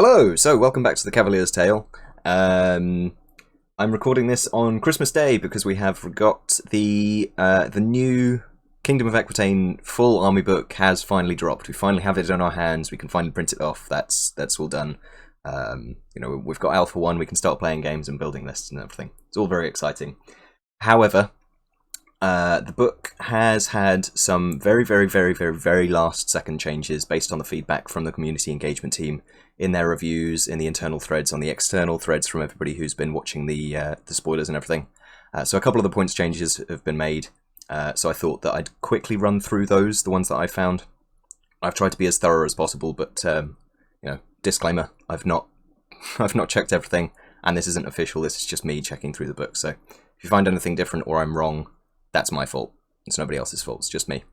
Hello, so welcome back to the Cavalier's Tale. I'm recording this on Christmas Day because we have got the new Kingdom of Equitaine full army book has finally dropped. We finally have it in our hands. We can finally print it off. That's all done. We've got Alpha 1. We can start playing games and building lists and everything. It's all very exciting. However, the book has had some very, very, very, very, very last-second changes based on the feedback from the community engagement team in their reviews, in the internal threads, on the external threads from everybody who's been watching the spoilers and everything. So a couple of the points changes have been made. So I thought that I'd quickly run through those, the ones that I found. I've tried to be as thorough as possible, but disclaimer: I've not checked everything, and this isn't official. This is just me checking through the book. So if you find anything different or I'm wrong, that's my fault. It's nobody else's fault. It's just me.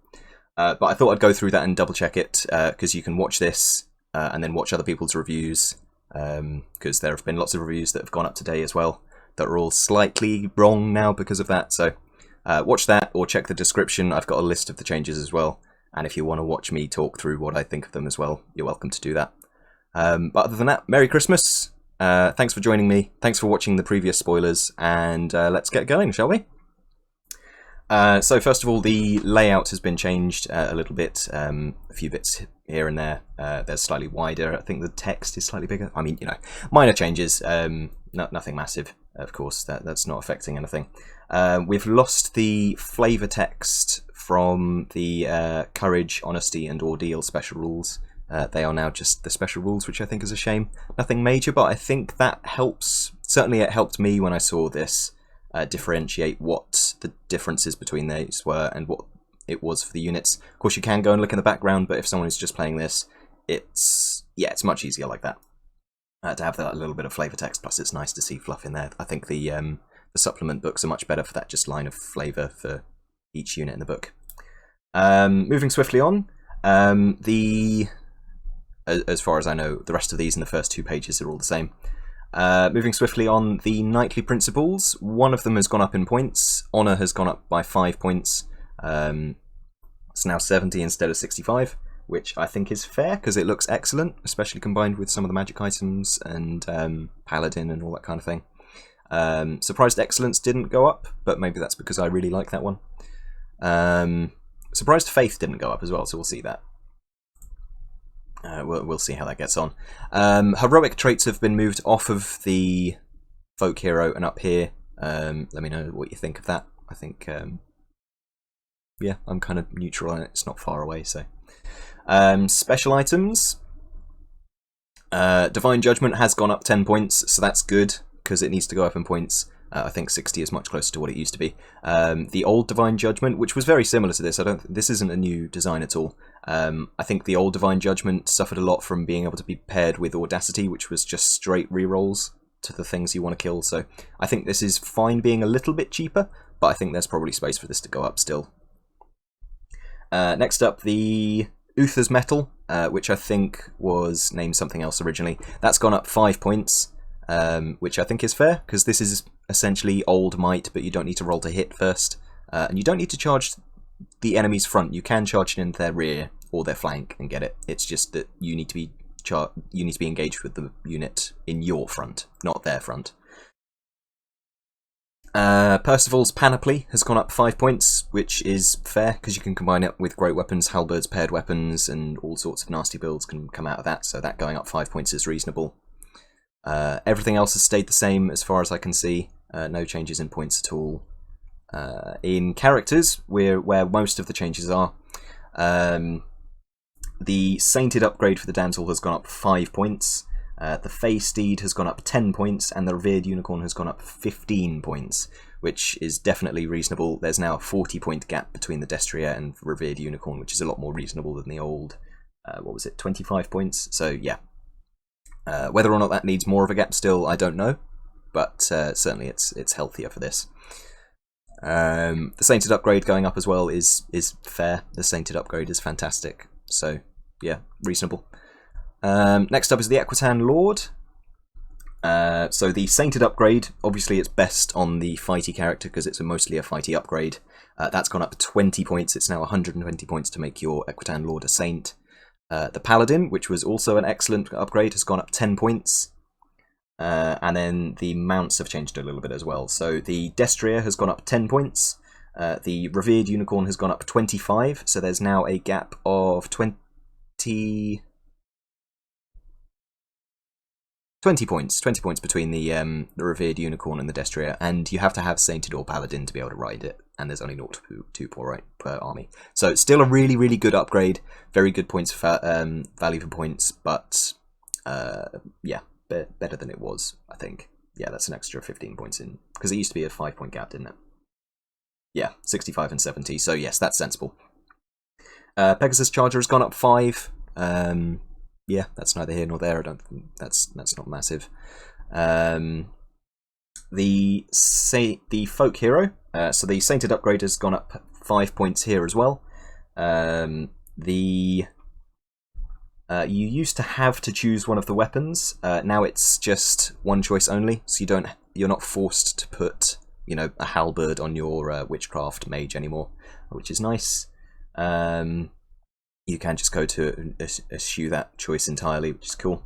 But I thought I'd go through that and double check it because you can watch this and then watch other people's reviews because there have been lots of reviews that have gone up today as well that are all slightly wrong now because of that. So watch that or check the description. I've got a list of the changes as well. And if you want to watch me talk through what I think of them as well, you're welcome to do that. But other than that, Merry Christmas. Thanks for joining me. Thanks for watching the previous spoilers. And let's get going, shall we? So first of all, the layout has been changed a little bit, a few bits here and there. They're slightly wider. I think the text is slightly bigger. I mean, minor changes, nothing massive, of course. That's not affecting anything. We've lost the flavour text from the Courage, Honesty and Ordeal special rules. They are now just the special rules, which I think is a shame. Nothing major, but I think that helps. Certainly it helped me when I saw this. Differentiate what the differences between these were and what it was for the units. Of course, you can go and look in the background, but if someone is just playing this, it's much easier like that to have that little bit of flavour text. Plus, it's nice to see fluff in there. I think the supplement books are much better for that just line of flavour for each unit in the book. Moving swiftly on, as far as I know, the rest of these in the first 2 pages are all the same. Moving swiftly on, the knightly principles, one of them has gone up in points. Honour has gone up by 5 points. It's now 70 instead of 65, which I think is fair because it looks excellent, especially combined with some of the magic items and paladin and all that kind of thing. Surprised excellence didn't go up, but maybe that's because I really like that one. Surprised faith didn't go up as well, so we'll see that. We'll see how that gets on. Heroic traits have been moved off of the folk hero and up here. Let me know what you think of that. I think, yeah, I'm kind of neutral on it. It's not far away, so. Special items. Divine Judgment has gone up 10 points, so that's good because it needs to go up in points. I think 60 is much closer to what it used to be. The old Divine Judgment, which was very similar to this, this isn't a new design at all. I think the old Divine Judgment suffered a lot from being able to be paired with Audacity, which was just straight rerolls to the things you want to kill. So I think this is fine being a little bit cheaper, but I think there's probably space for this to go up still. Next up, the Uther's Metal, which I think was named something else originally. That's gone up 5 points. Which I think is fair, because this is essentially old might, but you don't need to roll to hit first. And you don't need to charge the enemy's front. You can charge it into their rear or their flank and get it. It's just that you need to be engaged with the unit in your front, not their front. Percival's Panoply has gone up 5 points, which is fair, because you can combine it with great weapons, halberds, paired weapons, and all sorts of nasty builds can come out of that, so that going up 5 points is reasonable. Everything else has stayed the same as far as I can see. No changes in points at all. In characters, where most of the changes are, the Sainted upgrade for the Damsel has gone up 5 points. The Fey Steed has gone up 10 points, and the Revered Unicorn has gone up 15 points, which is definitely reasonable. There's now a 40-point gap between the Destrier and Revered Unicorn, which is a lot more reasonable than the old, 25 points? So, yeah. Whether or not that needs more of a gap still, I don't know, but certainly it's healthier for this. The Sainted upgrade going up as well is fair. The Sainted upgrade is fantastic, so yeah, reasonable. Next up is the Equitan Lord. So the Sainted upgrade, obviously it's best on the fighty character because it's mostly a fighty upgrade. That's gone up 20 points. It's now 120 points to make your Equitan Lord a Saint. The Paladin, which was also an excellent upgrade, has gone up 10 points. And then the mounts have changed a little bit as well. So the Destrier has gone up 10 points. The Revered Unicorn has gone up 25. So there's now a gap of 20 points. 20 points between the Revered Unicorn and the Destrier. And you have to have Sainted or Paladin to be able to ride it. And there's only 0.2 per army. So it's still a really, really good upgrade. Very good points value for points. But yeah. Better than it was, I think. Yeah, that's an extra 15 points in, because it used to be a 5-point gap, didn't it? Yeah, 65 and 70, so yes, that's sensible. Pegasus Charger has gone up 5. Yeah, that's neither here nor there. I don't think that's not massive. The Folk Hero, so the Sainted upgrade has gone up 5 points here as well. You used to have to choose one of the weapons. Now it's just one choice only, so you're not forced to put, you know, a halberd on your witchcraft mage anymore, which is nice. You can just go to eschew that choice entirely, which is cool.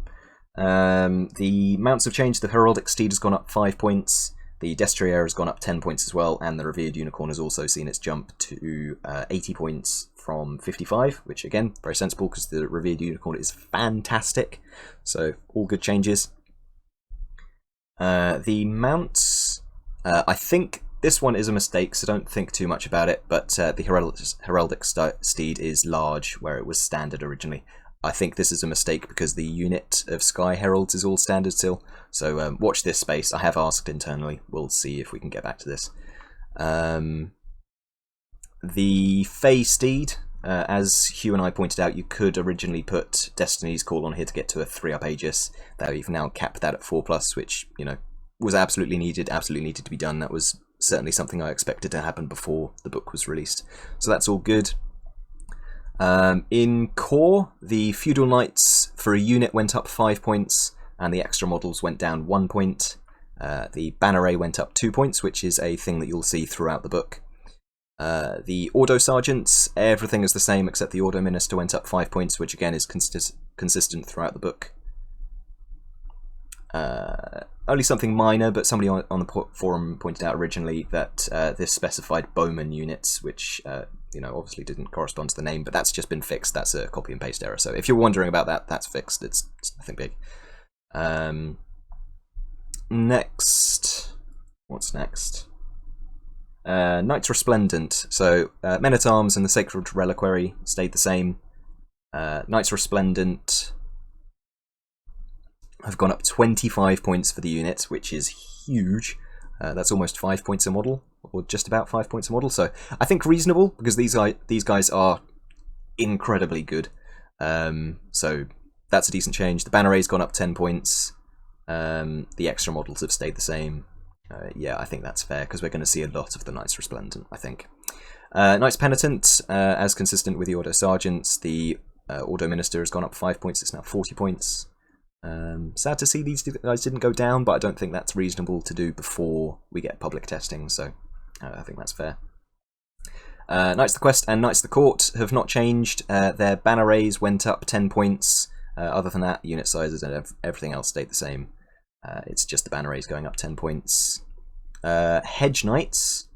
The mounts have changed. The Heraldic Steed has gone up 5 points. The Destrier has gone up 10 points as well, and the Revered Unicorn has also seen its jump to 80 points from 55, which again, very sensible because the Revered Unicorn is fantastic. So, all good changes. The mounts, I think this one is a mistake, so don't think too much about it, but the Heraldic Steed is large where it was standard originally. I think this is a mistake because the unit of Sky Heralds is all standard still. So watch this space. I have asked internally. We'll see if we can get back to this. The Fey Steed, as Hugh and I pointed out, you could originally put Destiny's Call on here to get to a 3-up Aegis. We've now capped that at 4+, which, you know, was absolutely needed to be done. That was certainly something I expected to happen before the book was released. So that's all good. In core, the Feudal Knights for a unit went up 5 points, and the extra models went down 1 point. The Banneret went up 2 points, which is a thing that you'll see throughout the book. The Ordo Sergeants, everything is the same except the Ordo Minister went up 5 points, which again is consistent throughout the book. Only something minor, but somebody on the forum pointed out originally that this specified Bowman units, which you know, obviously didn't correspond to the name, but that's just been fixed. That's a copy and paste error. So if you're wondering about that, that's fixed. It's nothing big. Next, what's next? Knights Resplendent. So Men at Arms and the Sacred Reliquary stayed the same. Knights Resplendent have gone up 25 points for the unit, which is huge. That's almost 5 points a model, or just about 5 points a model. So I think reasonable, because these guys are incredibly good. So that's a decent change. The Banneret's gone up 10 points. The extra models have stayed the same. Yeah, I think that's fair, because we're going to see a lot of the Knights Resplendent, I think. Knights Penitent, as consistent with the Ordo Sergeants, the Ordo Minister has gone up 5 points. It's now 40 points. Sad to see these guys didn't go down, but I don't think that's reasonable to do before we get public testing, so I think that's fair. Knights of the Quest and Knights of the Court have not changed. Their Bannerets went up 10 points. Other than that, unit sizes and everything else stayed the same. It's just the Bannerets going up 10 points. Hedge Knights.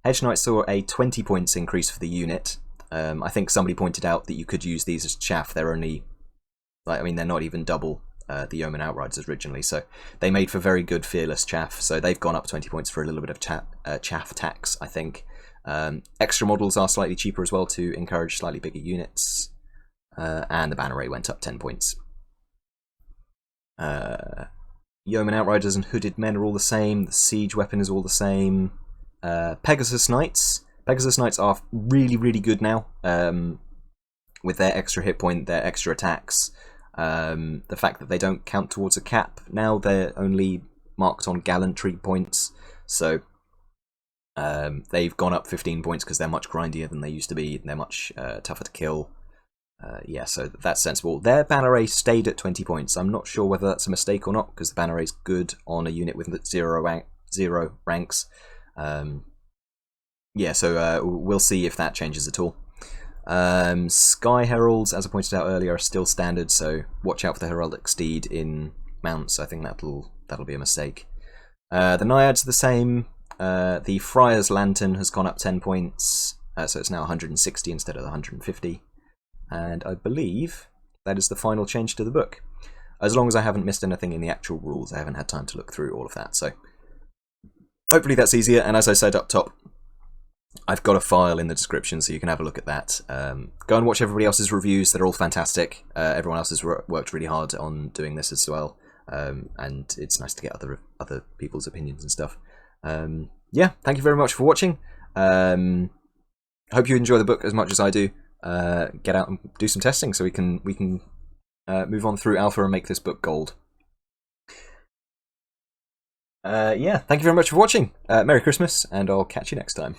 Hedge Knights saw a 20 points increase for the unit. I think somebody pointed out that you could use these as chaff. They're only, like, I mean, they're not even double the Yeoman Outriders originally, so they made for very good fearless chaff. So they've gone up 20 points for a little bit of chaff tax, I think. Extra models are slightly cheaper as well to encourage slightly bigger units. And the Banneret went up 10 points. Yeoman Outriders and Hooded Men are all the same. The Siege Weapon is all the same. Pegasus Knights. Pegasus Knights are really, really good now. With their extra hit point, their extra attacks. The fact that they don't count towards a cap now, they're only marked on gallantry points. So they've gone up 15 points because they're much grindier than they used to be. They're much tougher to kill. Yeah, so that's sensible. Their Banneret stayed at 20 points. I'm not sure whether that's a mistake or not, because the Banneret's good on a unit with zero ranks. Yeah, so we'll see if that changes at all. Sky Heralds, as I pointed out earlier, are still standard, so watch out for the Heraldic Steed in mounts. I think that'll be a mistake. The Naiads are the same. The Friar's Lantern has gone up 10 points, so it's now 160 instead of 150. And I believe that is the final change to the book. As long as I haven't missed anything in the actual rules, I haven't had time to look through all of that, so hopefully that's easier. And as I said up top, I've got a file in the description so you can have a look at that. Go and watch everybody else's reviews, they're all fantastic. Everyone else has worked really hard on doing this as well, and it's nice to get other people's opinions and stuff. Yeah, thank you very much for watching. Hope you enjoy the book as much as I do. Get out and do some testing so we can move on through alpha and make this book gold. Yeah, thank you very much for watching. Merry Christmas, and I'll catch you next time.